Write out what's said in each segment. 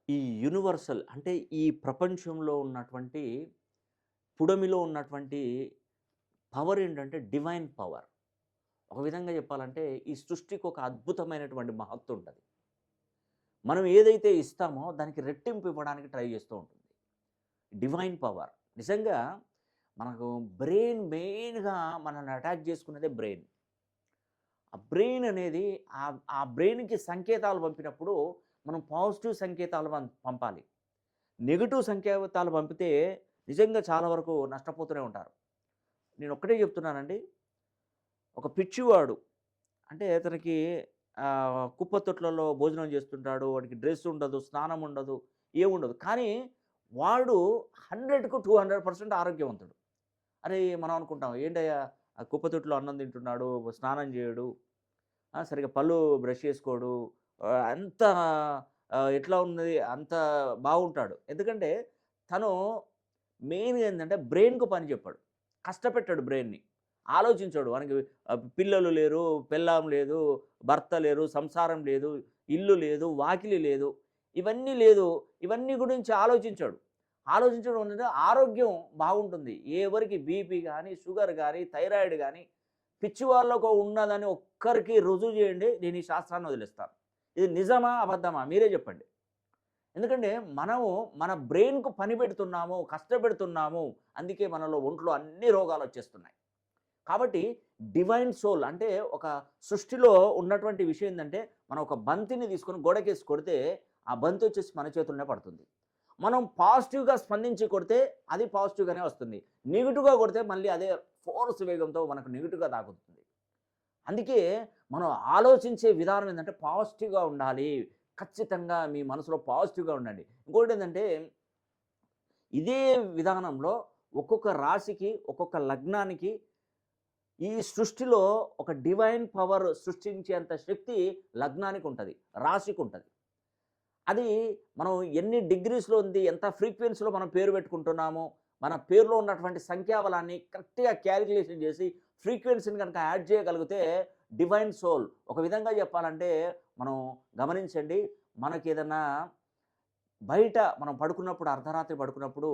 ఈ యూనివర్సల్ అంటే ఈ ప్రపంచంలో ఉన్నటువంటి పుడమిలో ఉన్నటువంటి పవర్ ఏంటంటే డివైన్ పవర్. ఒక విధంగా చెప్పాలంటే ఈ సృష్టికి ఒక అద్భుతమైనటువంటి మహత్తు ఉంటది. మనం ఏదైతే ఇస్తామో దానికి రెట్టింపు ఇవ్వడానికి ట్రై చేస్తూ ఉంటుంది. Divine power. నిజంగా మనకు బ్రెయిన్ మెయిన్‌గా మనల్ని అటాక్ చేసుకున్నదే బ్రెయిన్. ఆ బ్రెయిన్ అనేది ఆ బ్రెయిన్‌కి సంకేతాలు పంపినప్పుడు మనం పాజిటివ్ సంకేతాలు పంపాలి. నెగెటివ్ సంకేతాలు పంపితే నిజంగా చాలా వరకు నష్టపోతూనే ఉంటారు. నేనొక్కటే చెప్తున్నానండి. ఒక పిచ్చివాడు అంటే అతనికి కుప్పతొట్లలో భోజనం చేస్తుంటాడు. వాడికి డ్రెస్ ఉండదు, స్నానం ఉండదు, ఏముండదు. కానీ వాడు 100కు 200% ఆరోగ్యవంతుడు. అరే! మనం అనుకుంటాం ఏంటయ్యా ఆ కుప్పతొట్టులో అన్నం తింటున్నాడు, స్నానం చేయడు, సరిగ్గా పళ్ళు బ్రష్ చేసుకోడు. అంత ఎట్లా ఉన్నది అంత బాగుంటాడు. ఎందుకంటే తను మెయిన్‌గా ఏందంటే బ్రెయిన్‌కు పని చెప్పాడు. కష్టపెట్టాడు బ్రెయిన్‌ని. ఆలోచించాడు. వానికి పిల్లలు లేరు, పెళ్ళాం లేదు, భర్త లేరు, సంసారం లేదు, ఇల్లు లేదు, వాకిలి లేదు. ఇవన్నీ లేదు. ఇవన్నీ గురించి ఆలోచించాడు. ఆలోచించడం వల్ల ఆరోగ్యం బాగుంటుంది. ఎవరికి బీపీ గాని, షుగర్ గాని, థైరాయిడ్ గాని పిచ్చి వాళ్ళకు ఉన్నదని ఒక్కరికి రుజువు చేయండి. నేను ఈ శాస్త్రాన్ని వదిలేస్తాను. ఇది నిజమా? అబద్ధమా? మీరే చెప్పండి. ఎందుకంటే మనము మన బ్రెయిన్‌కు పని పెడుతున్నాము, కష్టపెడుతున్నాము. అందుకే మనలో ఒంట్లో అన్ని రోగాలొచ్చేస్తున్నాయి. కాబట్టి డివైన్ సోల్ అంటే ఒక సృష్టిలో ఉన్నటువంటి విషయం ఏందంటే, మనం ఒక బంతిని తీసుకొని గోడకేసి కొడితే, ఆ బంతి వచ్చేసి మన చేతుల్లోనే పడుతుంది. మనం పాజిటివ్‌గా స్పందించి కొడితే అది పాజిటివ్‌గానే వస్తుంది. నెగెటివ్‌గా కొడితే మళ్ళీ అదే ఫోర్స్ వేగంతో మనకు నెగెటివ్‌గా తాకుతుంది. అందుకే మనం ఆలోచించే విధానం ఏందంటే పాజిటివ్‌గా ఉండాలి. ఖచ్చితంగా మీ మనసులో పాజిటివ్‌గా ఉండండి. ఇంకోటేందంటే ఇదే విధానంలో ఒక్కొక్క రాశికి, ఒక్కొక్క లగ్నానికి ఈ సృష్టిలో ఒక డివైన్ పవర్ సృష్టించేంత శక్తి లగ్నానికుంటది, రాశికుంటది. అది మనం ఎన్ని డిగ్రీస్‌లో ఉంది, ఎంత ఫ్రీక్వెన్సీలో మనం పేరు పెట్టుకుంటున్నామో, మన పేరులో ఉన్నటువంటి సంఖ్యాబలాన్ని కరెక్ట్‌గా క్యాలిక్యులేషన్ చేసి, ఫ్రీక్వెన్సీని గనక యాడ్ చేయగలిగితే డివైన్ సోల్ ఒక విధంగా చెప్పాలంటే మనం గమనించండి. మనకేదన్నా బయట మనం పడుకున్నప్పుడు అర్ధరాత్రి పడుకున్నప్పుడు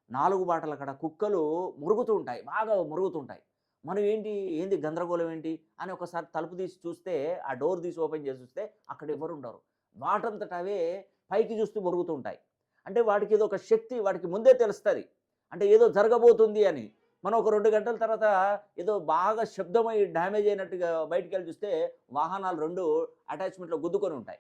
4 బాటల కాడ కుక్కలు మురుగుతూ ఉంటాయి. బాగా మురుగుతుంటాయి. మనం ఏంది గందరగోళం ఏంటి అని ఒకసారి తలుపు తీసి చూస్తే, ఆ డోర్ తీసి ఓపెన్ చేసి చూస్తే అక్కడ ఎవ్వరుండరు. వాటంతట అవే పైకి చూస్తూ మొరుగుతూ ఉంటాయి. అంటే వాటికి ఏదో ఒక శక్తి వాటికి ముందే తెలుస్తది. అంటే ఏదో జరగబోతుంది అని. మనం ఒక 2 గంటల తర్వాత ఏదో బాగా శబ్దమై డ్యామేజ్ అయినట్టుగా బయటికెళ్ళి చూస్తే వాహనాలు 2 అటాచ్‌మెంట్‌లో గుద్దుకొని ఉంటాయి.